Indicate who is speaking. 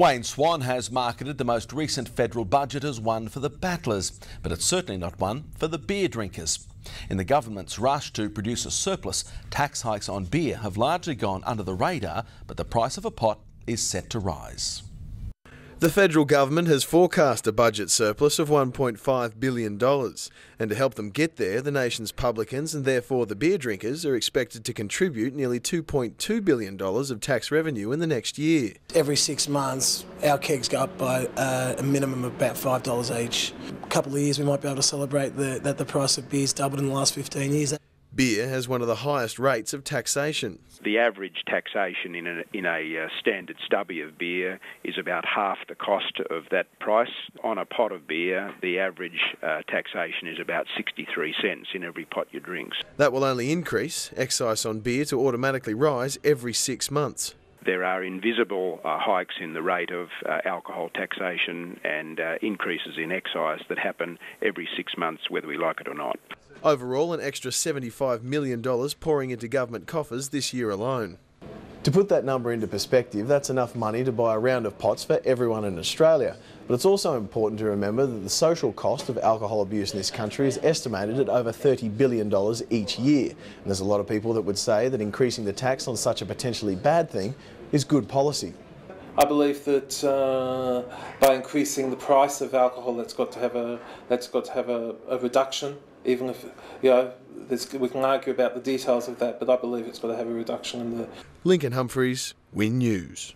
Speaker 1: Wayne Swan has marketed the most recent federal budget as one for the battlers, but it's certainly not one for the beer drinkers. In the government's rush to produce a surplus, tax hikes on beer have largely gone under the radar, but the price of a pot is set to rise.
Speaker 2: The federal government has forecast a budget surplus of $1.5 billion, and to help them get there, the nation's publicans and therefore the beer drinkers are expected to contribute nearly $2.2 billion of tax revenue in the next year.
Speaker 3: Every 6 months, our kegs go up by a minimum of about $5 each. A couple of years we might be able to celebrate that the price of beer's doubled in the last 15 years.
Speaker 2: Beer has one of the highest rates of taxation.
Speaker 4: The average taxation in a standard stubby of beer is about half the cost of that price. On a pot of beer, the average taxation is about 63 cents in every pot you drink.
Speaker 2: That will only increase, excise on beer to automatically rise every 6 months.
Speaker 4: There are invisible hikes in the rate of alcohol taxation and increases in excise that happen every 6 months, whether we like it or not.
Speaker 2: Overall, an extra $75 million pouring into government coffers this year alone. To put that number into perspective, that's enough money to buy a round of pots for everyone in Australia. But it's also important to remember that the social cost of alcohol abuse in this country is estimated at over $30 billion each year. And there's a lot of people that would say that increasing the tax on such a potentially bad thing is good policy.
Speaker 5: I believe that by increasing the price of alcohol, that's got to have a reduction. Even if, we can argue about the details of that, but I believe it's got to have a reduction in the...
Speaker 2: Lincoln Humphreys, Win News.